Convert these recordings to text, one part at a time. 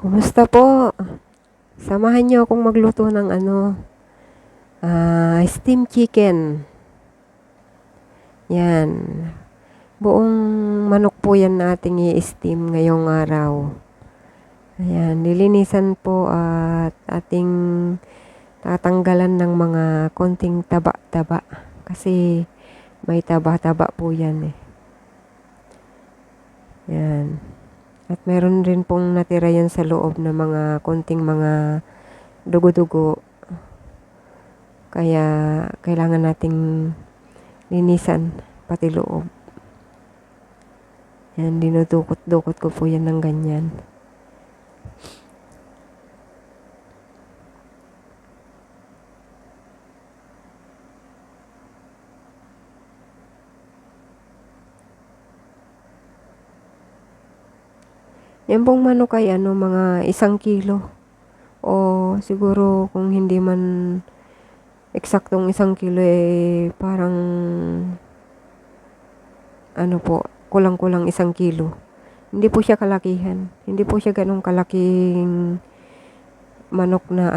Kumusta po? Samahan niyo akong magluto ng steam chicken. Yan. Buong manok po yan na ating i-steam ngayong araw. Ayan, lilinisan po at ating tatanggalan ng mga konting taba-taba. Kasi may taba-taba po yan eh. Yan. At meron rin pong natira yan sa loob na mga konting mga dugo-dugo. Kaya kailangan nating linisan pati loob. Yan, dinudukot-dukot ko po yan ng ganyan. Yan pong manok ay mga 1 kilo. O siguro kung hindi man eksaktong 1 kilo parang kulang-kulang 1 kilo. Hindi po siya kalakihan. Hindi po siya ganong kalaking manok na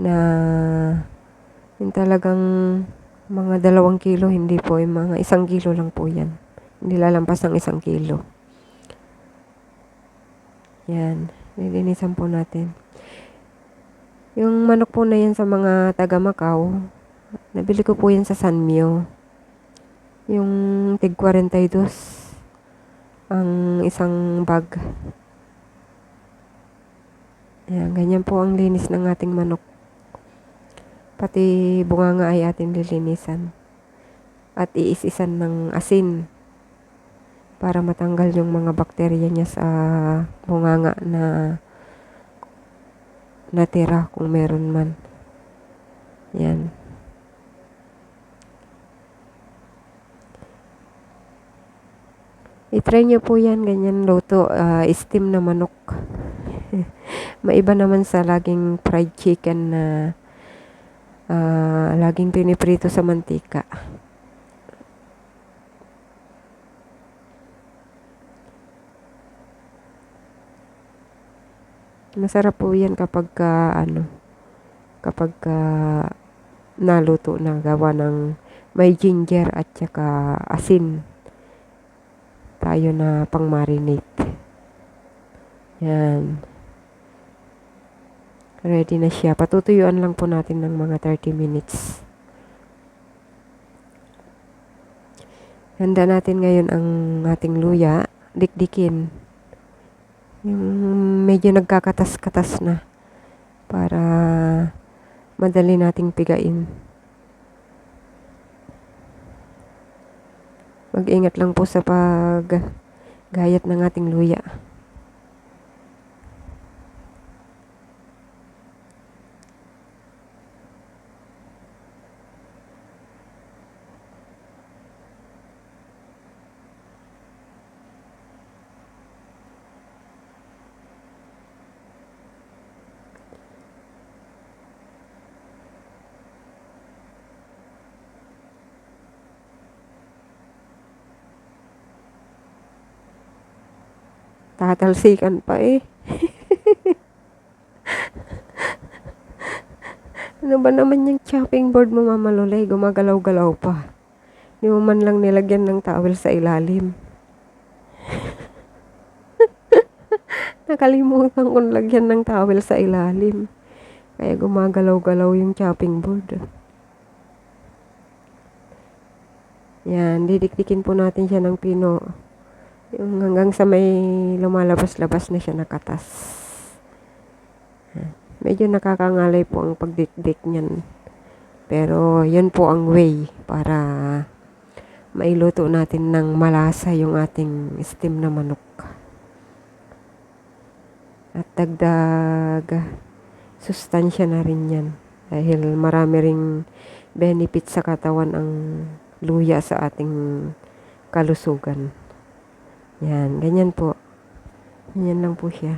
na yung talagang mga 2 kilo, hindi po. Yung mga 1 kilo lang po yan. Hindi lalampas ng 1 kilo. Yan. Lilinisan po natin. Yung manok po na yan sa mga taga Macau, nabili ko po yan sa Sanmyo. Yung tig 42 ang isang bag. Ayan, ganyan po ang linis ng ating manok. Pati bunganga ay ating lilinisan. At iisisan ng asin para matanggal yung mga bakterya niya sa bunganga na natira kung meron man. Yan. I-try nyo po yan, ganyan luto, steam na manok. Maiba naman sa laging fried chicken na laging piniprito sa mantika. Masarap po yan kapag naluto na, gawa ng may ginger at saka asin tayo na pang marinate. Yan. Ready na siya. Patutuyuan lang po natin ng mga 30 minutes. Handa natin ngayon ang ating luya. Dikdikin. Yung medyo nagkakatas-katas na para madali nating pigain. Mag-ingat lang po sa paggayat ng ating luya. Tatalsikan pa eh. Ano ba naman yung chopping board mo, Mama Lulay? Gumagalaw-galaw pa. Di mo man lang nilagyan ng towel sa ilalim. Nakalimutan kong lagyan ng towel sa ilalim. Kaya gumagalaw-galaw yung chopping board. Yan, didikdikin po natin siya ng pino. Yung hanggang sa may lumalabas-labas na siya nakatas. Medyo nakakangalay po ang pagdikdik niyan. Pero yun po ang way para mailuto natin ng malasa yung ating steam na manok. At dagdag sustansya na rin yan. Dahil marami ring benefit sa katawan ang luya sa ating kalusugan. Yan, ganyan po. Ganyan lang po siya.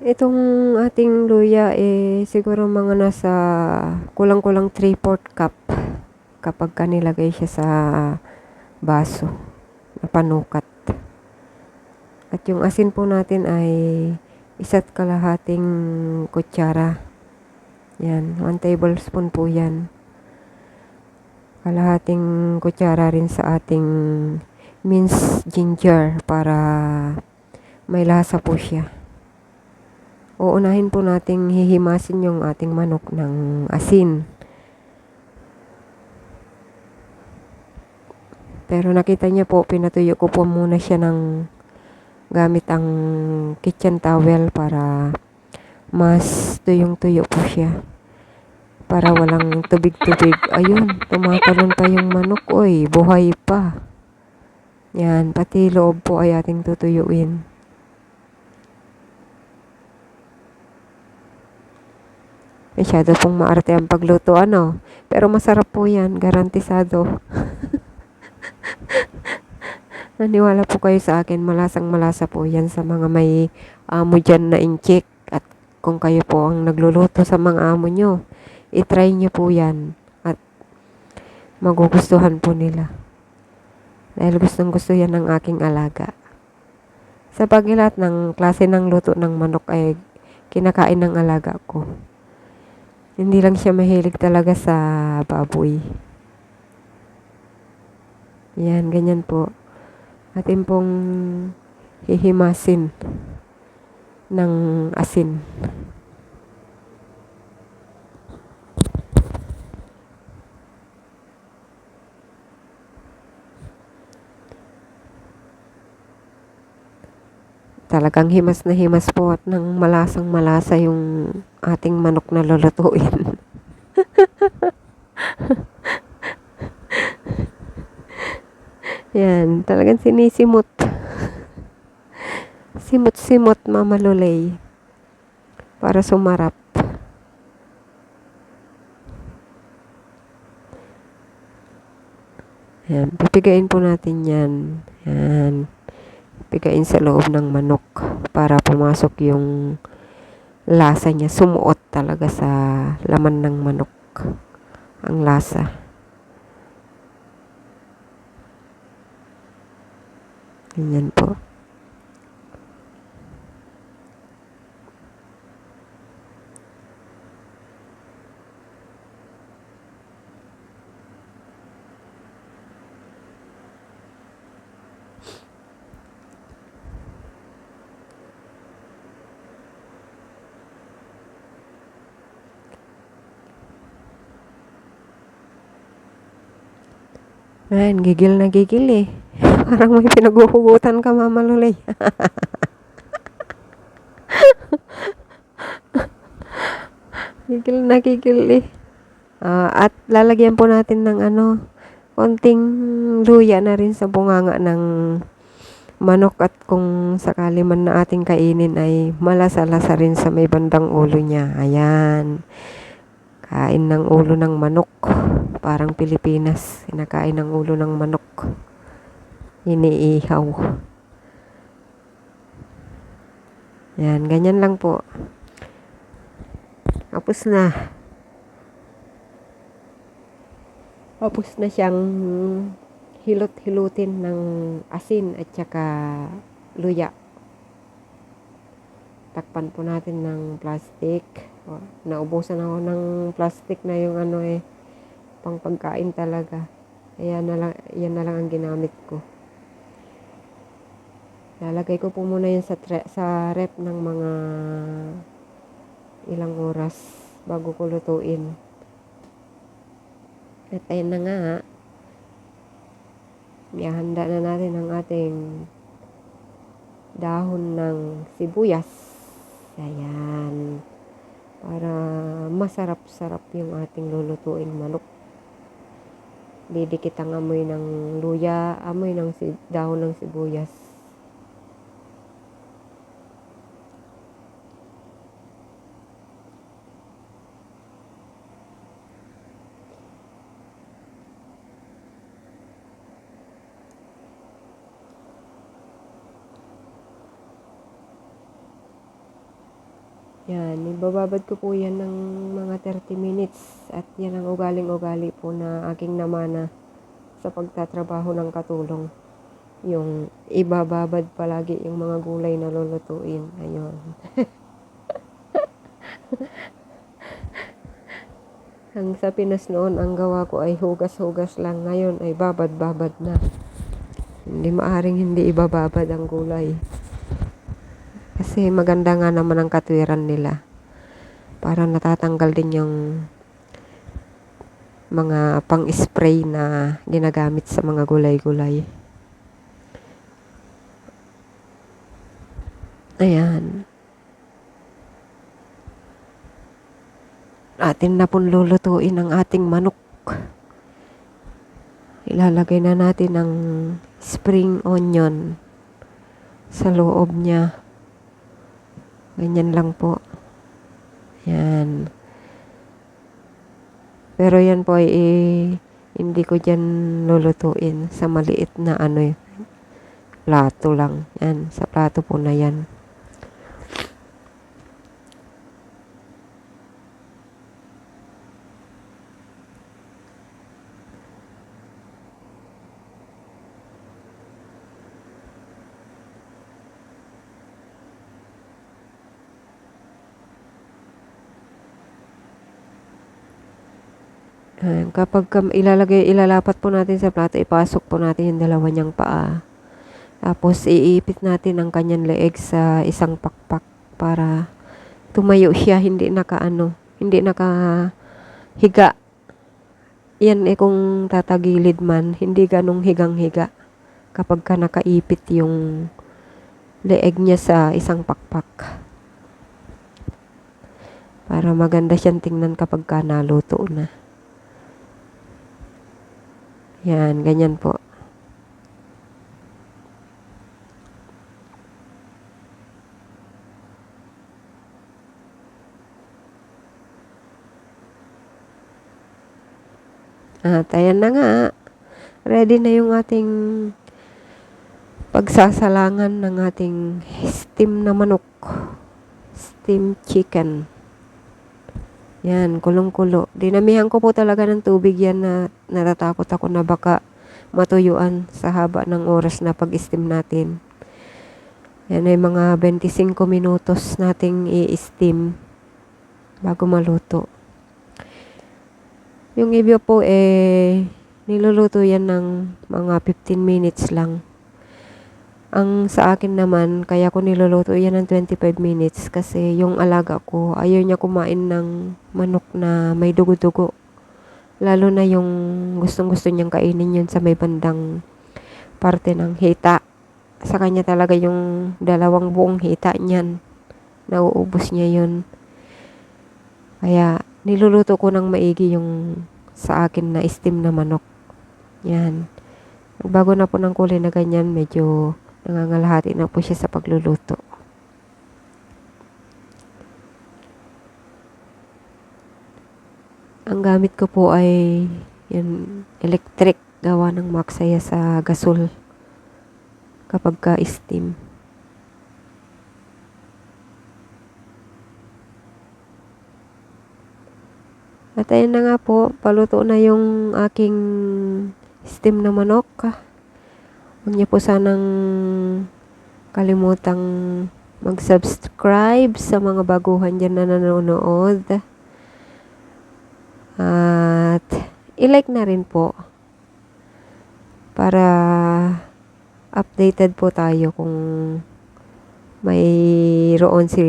Itong ating luya siguro mga nasa kulang-kulang 3/4 cup kapag nilagay siya sa baso na panukat. At yung asin po natin ay 1.5 kutsara. Yan, 1 tablespoon po yan. Kalahating kutsara rin sa ating minced ginger para may lasa po siya. Uunahin po nating hihimasin yung ating manok ng asin. Pero nakita niyo po, pinatuyo ko po muna siya ng gamit ang kitchen towel para mas tuyong-tuyo po siya. Para walang tubig-tubig. Ayun, tumatalon pa yung manok. Oy, buhay pa. Yan, pati loob po ay ating tutuyuin. Masyado pong maarte ang pagluto, ano. Pero masarap po yan, garantisado. Naniwala po kayo sa akin, malasang malasa po yan sa mga may amo dyan na incheck. At kung kayo po ang nagluluto sa mga amo nyo, itry nyo po yan. At magugustuhan po nila. Dahil gustong gusto yan ng aking alaga. Sa lahat ng klase ng luto ng manok ay kinakain ng alaga ko. Hindi lang siya mahilig talaga sa baboy. Yan, ganyan po. Atin pong hihimasin ng asin. Talagang himas na himas po at nang malasang malasa yung ating manok na lulutuin. Yan, talagang sinisimot. Simot-simot, Mama Lulay. Para sumarap. Yan, pipigain po natin yan. Yan. Pigain sa loob ng manok para pumasok yung lasa niya. Sumuot talaga sa laman ng manok ang lasa. Ganyan po. Ayan, gigil na gigil eh. Parang may pinaghuhugutan ka, Mama Lulay. Gigil na gigil eh. At lalagyan po natin ng konting luya na rin sa bunganga ng manok at kung sakali man na ating kainin ay malasa-lasa rin sa may bandang ulo niya. Ayan. Kain ng ulo ng manok. Parang Pilipinas. Kinakain ng ulo ng manok. Iniihaw. Yan, ganyan lang po. Tapos na. Tapos na siyang hilot-hilutin ng asin at saka luya. Takpan po natin ng plastic. Naubusan ako ng plastic na yung pang pagkain talaga. Yan na lang ang ginamit ko. Lalagay ko po muna yan sa rep ng mga ilang oras bago ko lutuin. At ayun na nga, ihanda na natin ang ating dahon ng sibuyas. Ayan. Para masarap-sarap yung ating lulutuing manok. Didikit ang amoy ng luya, amoy ng dahon ng sibuyas. Yan, ibababad ko po yan ng mga 30 minutes at yan ang ugaling-ugali po na aking namana sa pagtatrabaho ng katulong. Yung ibababad palagi yung mga gulay na lulutuin. Ayun. Ang sa Pinas noon, ang gawa ko ay hugas-hugas lang. Ngayon ay babad-babad na. Hindi maaring hindi ibababad ang gulay. Kasi maganda nga naman ang katwiran nila. Para natatanggal din yung mga pang-spray na ginagamit sa mga gulay-gulay. Ayan. Atin na pong lulutuin ang ating manok. Ilalagay na natin ang spring onion sa loob niya. Ganyan lang po. Yan. Pero yan po ay hindi ko dyan lulutuin sa maliit na plato lang. Yan, sa plato po na yan. Kapag ilalapat po natin sa plato, ipasok po natin yung dalawa niyang paa. Tapos, iipit natin ang kanyang leeg sa isang pakpak para tumayo siya, hindi nakahiga. Yan kung tatagilid man, hindi ganong higang-higa kapag ka nakaipit yung leeg niya sa isang pakpak. Para maganda siyang tingnan kapag ka naluto na. Yan, ganyan po. At ayan na nga. Ready na yung ating pagsasalangan ng ating steam na manok. Steam chicken. Yan, kulong-kulo. Dinamihan ko po talaga ng tubig yan na natatakot ako na baka matuyuan sa haba ng oras na pag-steam natin. Yan ay mga 25 minutos nating i-steam bago maluto. Yung iba po niluluto yan ng mga 15 minutes lang. Ang sa akin naman, kaya ko niluluto yan ng 25 minutes kasi yung alaga ko, ayaw niya kumain ng manok na may dugo-dugo. Lalo na yung gustong-gusto niyang kainin yun sa may bandang parte ng hita. Sa kanya talaga yung dalawang buong hita niyan. Nauubos niya yun. Kaya niluluto ko ng maigi yung sa akin na steam na manok. Yan. Bago na po ng kulay na ganyan, medyo nangangalahati na po siya sa pagluluto. Ang gamit ko po ay yung electric gawa ng maksaya sa gasol kapag ka-steam. At ayun na nga po, paluto na yung aking steam na manok. Huwag niyo po sanang kalimutang mag-subscribe sa mga baguhan dyan na nanonood. At i-like na rin po para updated po tayo kung mayroon si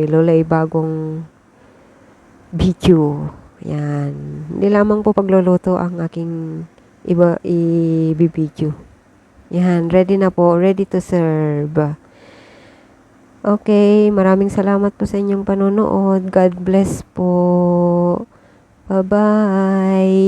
Lola'y bagong video. Yan. Hindi lamang po pagluluto ang aking i-video. Yan, ready na po. Ready to serve. Okay, maraming salamat po sa inyong panonood. God bless po. Bye-bye.